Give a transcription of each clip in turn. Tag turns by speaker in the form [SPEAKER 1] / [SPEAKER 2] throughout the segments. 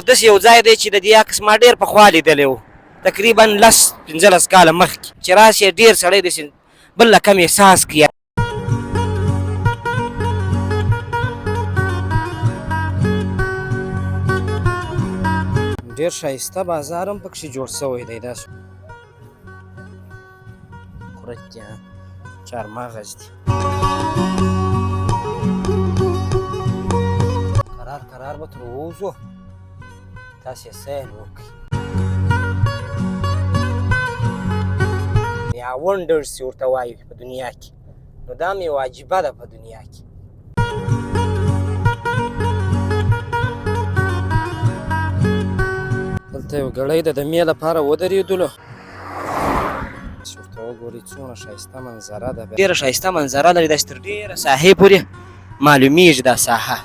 [SPEAKER 1] داسې یو ځای دی چې د دې عکس ما ډېر پخوا لیدلی و، تقریبا 10-15 کاله مخکې چې راشي ډېر سړی داسې بل رقم احساس کړي. ډېر ښایسته بازار هم پکښې جوړ شوی دی. داسې کورت دی، چهارمغز دي، قرار به تر ووځو، تاسې سیل وکړئ. یا ونډرز چې ورته وایي په دنیا کې، نو دا مې یوه عجیبه ده په دنیا کې. دلته یو ګړی د دمې لپاره ودرېدلو، چې ورته وګورئ څومره ښایسته منظره ده. ډېره ښایسته منظره لري، داسې تر ډېره ساحې پورې معلومیږي دا ساحه.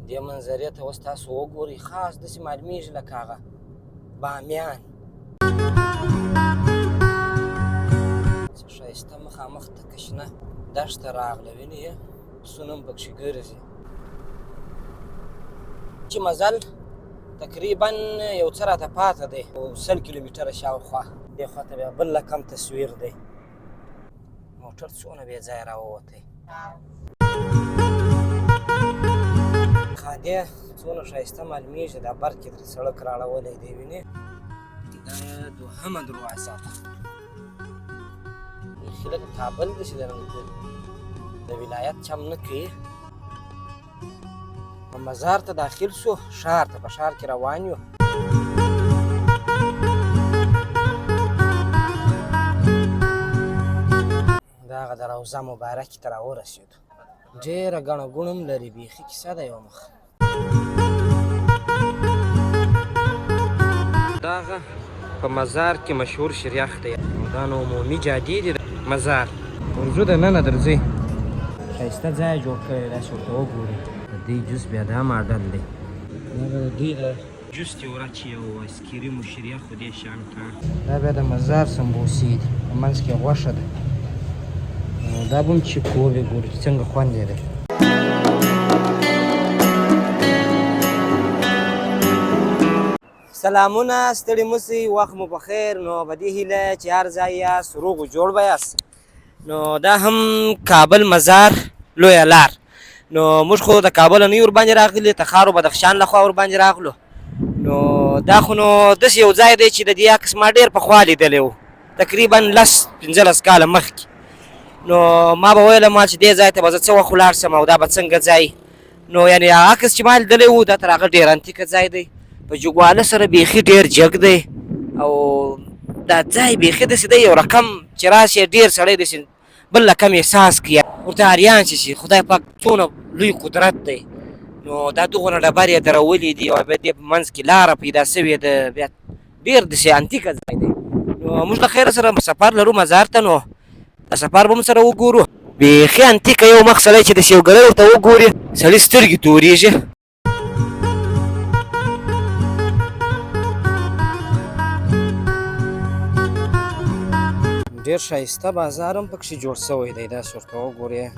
[SPEAKER 1] دې منظرې ته اوس تاسو وګورئ، خاص داسې معلومیږي لکه هغه بامیان. څه ښایسته مخامخ تکه شنه دښته راغله، وینې یې پسونه هم پکښې ګرځي. چې مزل تقریبا یو څه راته پاته دی، 100 کیلومتره شاوخوا. دې خوا ته بیا بل رقم تصویر دی. موټر څونه بې ځایه راووتی. خادې څونه ښایسته معلومیږي، دا برق یې ترې سړک راړولی دی، وینې. دا دوهمه دروازه ده. بیخي لکه کابل داسې د ولایت چم نه کوي. مزار ته داخل شو، ښار ته، په ښار کې روان یو. د هغه د روضه مبارکې ته راورسېدو. ډېره ګڼه ګوڼه هم لري، بیخي کیسه ده یو مخ. دا هغه په مزار کې مشهور شریخ دی، دا نو عمومي جادې دي د مزار. ورځو دننه درځئ، ښایسته ځای جوړ کړی، داسې ورته وګورئ. د دې جوس بیا دا ماډل دی، دا به د دوی د جوس تیوره چې یو آیسکریم و شریخ و دې شان کار. دا بیا د مزار سمبوسې دي، په منځ کې غوښه ده. دا به هم چیک وبې ګورو چې څنګه خوند یې دی. سلامونه، ستړي مه شئ، وخت مو بخیر. نو په دې هیله چې هر ځای یاست روغ و جوړ به یاست. نو دا هم کابل مزار لویه لار. نو موږ خو د کابله نه یو ورباندې راغلي، تخار و بدخشان لخوا ورباندې راغلو. نو دا خو نو داسې یو ځای دی چې د دې عکس ما ډېر پخوا لیدلی و، تقریبا 10-15 کاله مخکې. نو ما به ویله ما چې دې ځای ته به زه څه وخت ولاړ شم او دا به څنګه ځای. نو یعنې هغه عکس چې ما لیدلی و دا تر هغه ډېر انتیکه ځای دی، په جګواله سره بیخي ډېر جګ دی. او دا ځای بیخي داسې دی یو رقم چې راشي ډېر سړی داسې بل رقم احساس کړي، ورته حیران شي چې خدای پاک څونه لوی قدرت دی. نو دا دغونه ډبرې یې درولې دي او بیا دې په منځ کې لاره پیدا شوې ده، بیا ډېر داسې انتیکه ځای دی. نو موږ له خیره سره سفر لرو مزار ته، نو دا سفر به هم سره وګورو. بیخي انتیکه یو مخ سړی چې داسې یو ګړی ورته وګوري سړي سترګې تورېږي. ډېر ښایسته بازار هم پکښې جوړ شوی دی، داسې ورته وګورئ.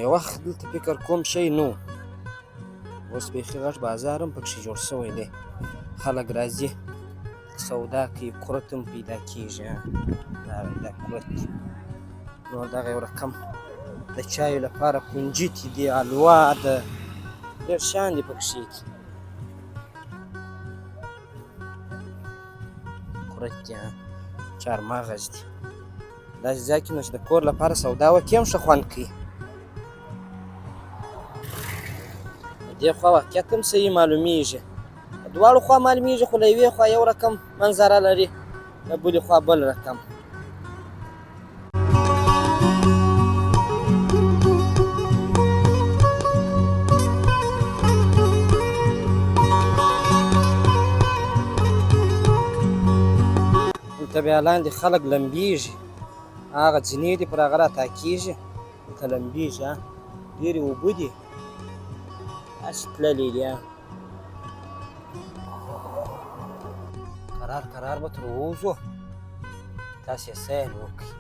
[SPEAKER 1] یو وخت دلته فکر کوم شی نه و، اوس بیخي غټ بازار هم پکښې جوړ شوی دی. خلک راځي سودا کوي، کورت هم پیدا کېږي. دا کورت نور دغه یو رقم د چایو لپاره کنجتې دي، حلوا ده، ډېر شیان دي پکښې. کورت دي، چهارمغز دي. داسې ځای کې نو چې د کور لپاره سودا وکړي هم ښه خوند کوي. د دې خوا واقعیت هم صحیح معلومیږي، د دواړو خوا معلومیږي، خو له یوې خوا یو رقم منظره لري، له بلې خوا بل رقم. دلته بیا لاندې خلک لمبېږي، هغه زینې دي پر هغه راتاکېږي، دلته لمبېږي. ډېرې اوبه دي، هسې تللې دي. کرار به تر ووځو، تاسې سیل وکړئ.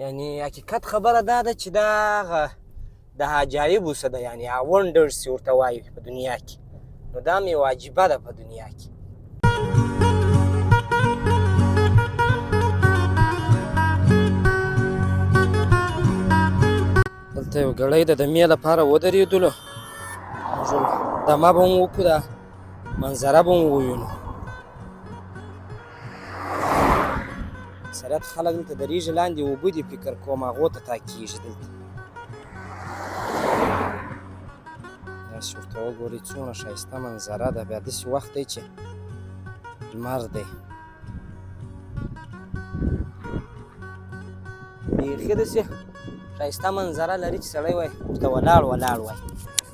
[SPEAKER 1] یعنې حقیقت خبره دا ده چې دا هغه د عجایبو څه ده، یعنې وونډرز چې ورته وایي په دنیا کې، نو دا هم یوه عجیبه ده په دنیا کې. دلته یو ګړی د دمې لپاره ودرېدلو، دمه به مو وکړو، دا منظره به مو ووینو. اکثریت خلک دلته درېږي، لاندې اوبه دي، فکر کوم هغو ته تاکېږي دلته. داسې ورته وګورئ څومره ښایسته منظره ده. بیا داسې وخت دی چې لمر دی، بیخي داسې ښایسته منظره لري چې سړی وایي ورته ولاړ وایي.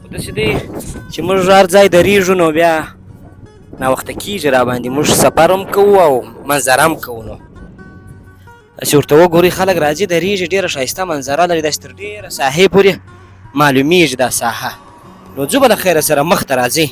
[SPEAKER 1] خو داسې دی چې موږ هر ځای درېږو نو بیا ناوخته کېږي راباندې، موږ سفر هم کوو او منظره هم کوو. نو داسې ورته وګورئ خلک راځي درېږي، ډېره ښایسته منظره لري، داسې تر ډېره ساحې پورې معلومیږي دا ساحه. نو ځو به له خیره سره مخ ته راځئ.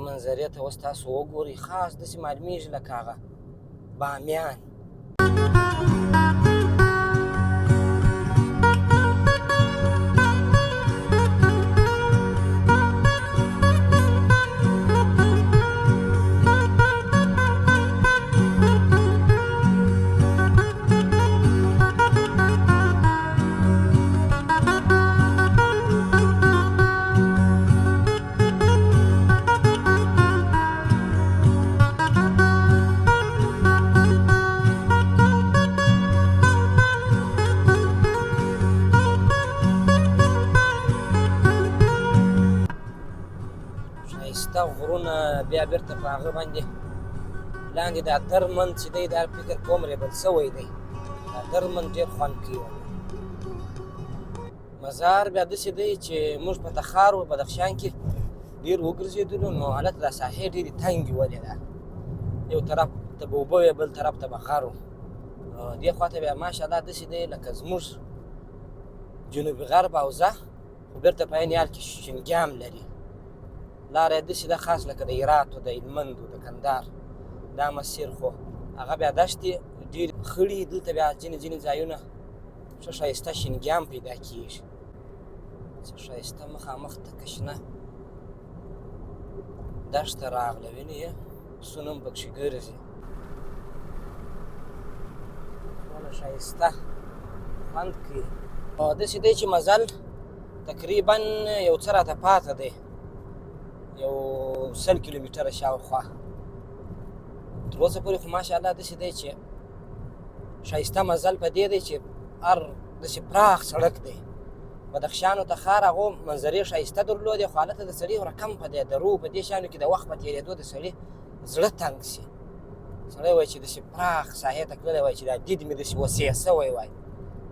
[SPEAKER 1] منظرې ته اوس تاسو وګورئ، خاص داسې معلومیږي لکه هغه بامیان. ښایسته غرونه، بیا بېرته په هغه باندې لاندې دا درمند چې دی دا فکر کوم ریبل سوی دی، دا درمند ډېر خوند کوي. مزار بیا داسې دی چې موږ په تخار و بدخشان کې ډېر وګرځېدلو، نو هلته دا ساحې ډېرې تنګې ولې ده، یو طرف ته به اوبه وې بل طرف ته به غر و. دې خوا ته بیا ماشاءالله داسې دی لکه زموږ جنوبي غرب حوزه، خو بېرته په عین حال کې شینګیام لري. لاره یې داسې ده خاص لکه د هرات و د هلمند و د کندهار دا مسیر، خو هغه بیا دښتې ډېرې خړې، دلته بیا ځینې ځایونه ښه ښایسته شینګیام پیدا کېږي، څه ښایسته مخامخ تکه شنه دښته راغله، وینې یې پسونه هم پکښې ګرځي، ټوله ښایسته خوند کوي. او داسې دی چې مزل تقریبا یو څه راته پاته دی، یو 100 کیلومتره شاوخوا. تر اوسه پورې خو ماشاءالله داسې دی چې ښایسته مزل په دې دی چې هر داسې پراخ سړک دی. بدخشان و تخار هغو منظرې ښایسته درلودې، خو هلته د سړي رقم په دې درو په دې شیانو کې د وخت په تېرېدو د سړي زړه تنګ شي. سړی وایي چې داسې پراخ ساحې ته تللی وایي چې دا دید مې داسې وسع سوی وایي.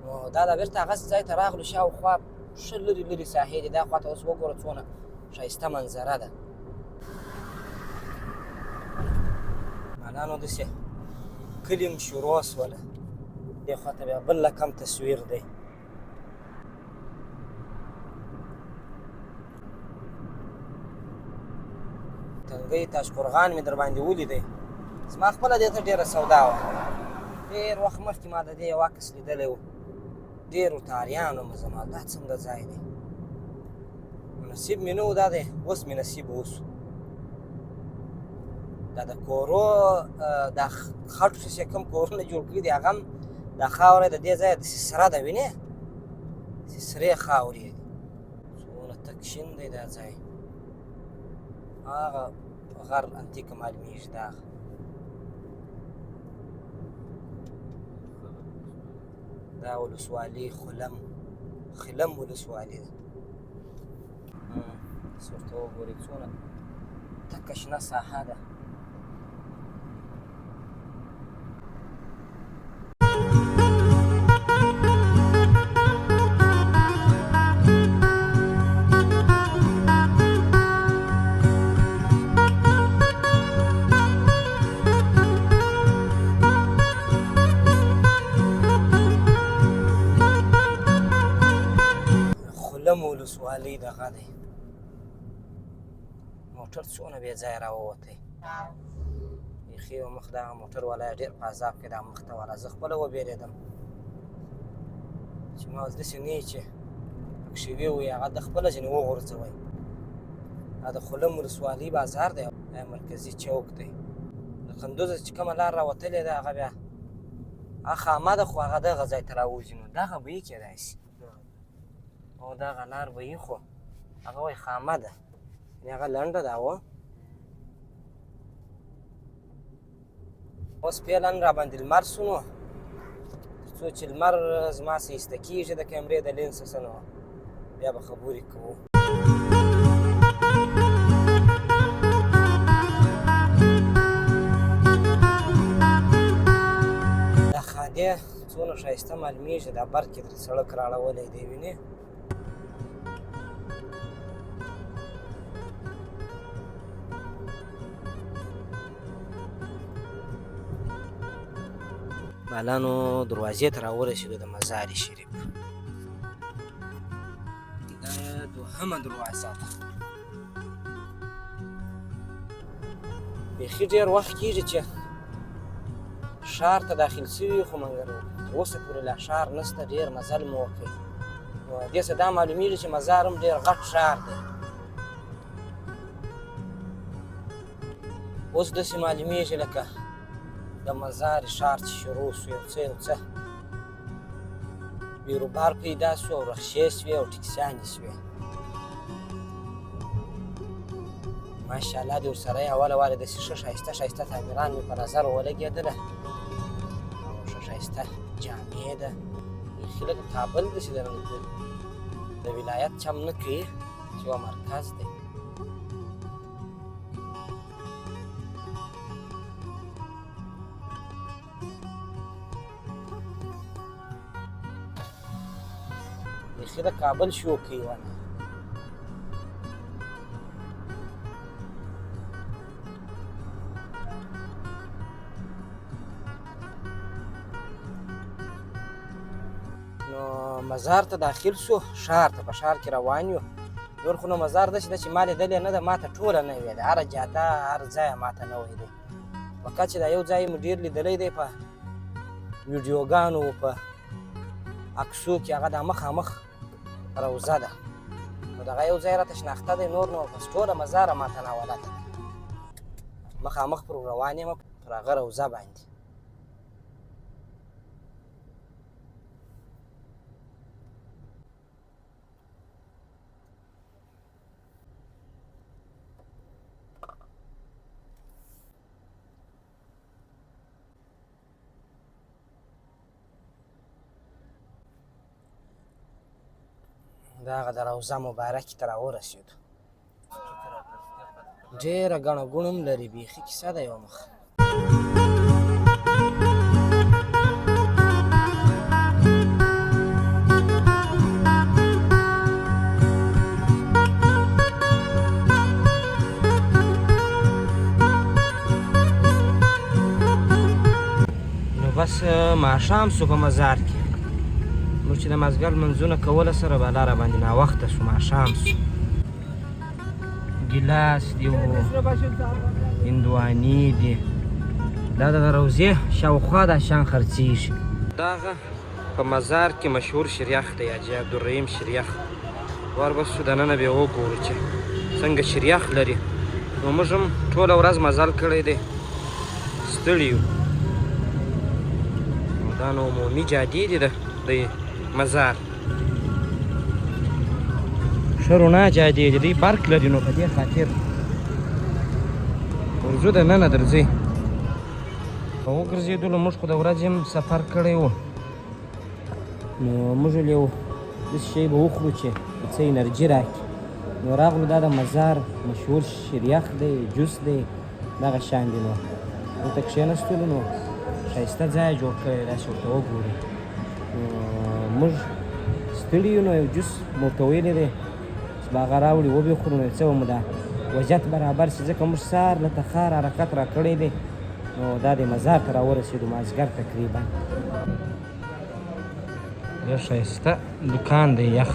[SPEAKER 1] نو دا د بېرته هغسې ځای ته راغلو، شاوخوا ښه لرې ساحې دي، دا خوا ته اوس وګوره څونه ښایسته منظره ده. مالانو داسې کلي م شروع شوله دې خوا ته بیا بل رقم تصویر دی. تنګی تاشقرغان مې در باندې ولیدی. زما خپله دې ته ډېره سودا وه. ډېر وخت مخکې ما د دې یو عکس لیدلی و. ډېرو تاریانو مې زما دا څنګه ځای دی. نصیب مې نه و دا دی، اوس مې نصیب وسو. دا د کورو دا خټو چې کوم کورونه جوړ کړي دي هغه هم دا خاوره د دې ځایه داسې سره ده وینې، داسې سرې خاورې دي. څومره تک شین دی دا ځای. هغه غر انتیکه معلومیږي دا دا ولسوالي خلم ولسوالي ده. ورته وګورئ څونه تکه شنه ساحه ده. خلم ولسوالي دغه دی. موټر څونه بې ځایه راووتی. بیخي یو مخ دغه موټر والا یې ډېر په عذاب کې دا مخ ته والا. زه خپله وبېرېدم چې ما اوس داسې نه یې چې پکښې ویې هغه د خپله ځینې وغورځوئ. دا د خلم ولسوالي بازار دی، دا مرکزي چوک دی. د کندوزه چې کومه لار راوتلې ده هغه بیا هغه خامه ده، خو هغه دغه ځای ته راوځي. نو دغه به یې کیدای شي، او دغه لار به یې، خو هغه وایي خامه ده، یعنې هغه لنډه ده. اوس فعلا راباندې لمر سو، نو څو چې لمر زما څه ایسته کېږي د کیمرې د لینس څه، نو بیا به خبرې کوو. دا خادې څونه ښایسته معلومېږي. دا برق یې ترې سړک راړولی دی وینې. مالانو دروازې ته راورسېدو د مزار شریف. دا دوهمه دروازه ده. بیخي ډېر وخت کېږي چې ښار ته داخل سوي، خو مګر تر اوسه پورې لا ښار نشته. ډېر مزل مو وکړ. نو دې څه دا معلومېږي چې مزار هم ډېر غټ ښار دی. اوس داسې معلومېږي لکه د مزار ښار چې شروع سو، یو څه بیروبار پیدا سو، او رخشې سوې او ټکسیانې سوې. ماشاءالله دې ورسره یې اوله داسې ښه ښایسته تعمیران مې په نظر ولګېدله، او ښه ښایسته جامې ده. بیخي لکه کابل داسې د ولایت چم نه کوي چې یوه مرکز دی. بیخي د کابل شو کوي ونه. نو مزار ته داخل سو، ښار ته، په ښار کې روان یو. نور خو نو مزار داسې ده چې ما لیدلې نه ده، ما ته ټوله نه وې ده. هره جاده هر ځای ما ته نه وی دی. فقط چې دا یو ځای مو ډېر لیدلی دی په ویډیوګانو، په عکسو کې، هغه دا مخامخ روضه ده. نو دغه یو ځای راته شناخته دی، نور نو بس ټوله مزاره ما ته ناولده ده. مخامخ پر روان یم پر هغه روضه باندې. دا هغه د روضه مبارکې ته راورسېدو. ډېره ګڼه ګوڼه هم لري، بیخي کیسه ده یو مخ. بس ماښام سو په مزار کې موږ چې د مازدیګر لمونځونه کوله سره به الله راباندې ناوخته سو ماښام سو ګیلاس دی و هندوانې دي دا د روضې شاوخوا دا شیان خرڅېږي دغه په مزار کې مشهور شریخ دی حاجي عبدالرحیم شریخ وربسو دننه بیا وګورو چې څنګه شریخ لري نو موږ هم ټوله ورځ مزل کړی دی ستړي یو دا نو عمومي جادې دي د مزار ښه رڼا جادې دي دوی پارک لري نو په دې خاطر ورځو دننه درځئ په وګرځېدلو موږ خو د ورځې هم سفر کړی و نو موږ ویل یو داسې شی به وخورو چې څه انرژي راکړي نو راغلو دا د مزار مشهور شریخ دی جوس دی دغه شیان دي نو دلته کښېنستلو نو ښایسته ځای یې جوړ کړی داسې ورته وګورو نو موږ ستړي یو نو یو جوس مو ورته ویلی دی چې به هغه راوړي وبې خورو نو څه به مو دا وجت برابر شي ځکه موږ سهار له تخار حرکت را کړی دی نو دا د مزار ته راورسېدو مازدیګر تقریبا ډېر ښایسته دوکان دی یخ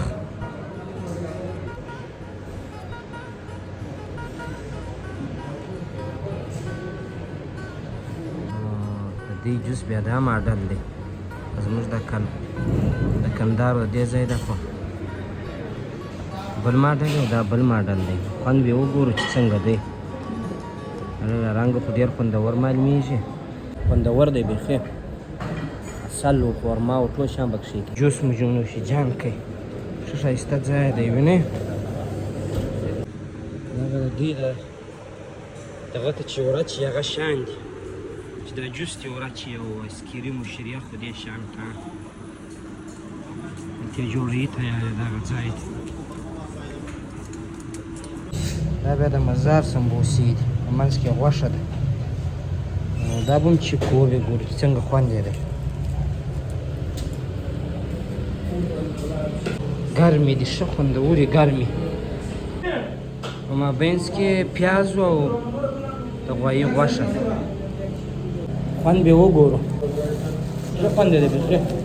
[SPEAKER 1] د دې جوس بیا دا ماډل دی زموږ د کندهار د دې ځای ده خو بل ماډل او دا بل ماډل دی خوند به وګورو چې څنګه دی رنګ خو ډېر خوندور معلومیږي خوندور دی بیخي اصل و قورمه او ټول شیان پکښې دي جوس مو نوشیجان کوي ښه ښایسته ځای دی وینې دغه د دوی دغه ته چې ورچي هغه شیان دي چې دا جوس دې ورچي او اسکریم و شریخ خو دې شیان ته ته جوړوي تیار دی دغه ځای دی دا بیا د مزار سمبوسې دي په منځ کې غوښه ده دا به هم چې کوبې ګورو چې څنګه خوند یې دی ګرمې دي ښه خوندورې ګرمې په مابینځ کې پیاز او د غوایي غوښه خوند به وګورو ښه خوند دی بیخي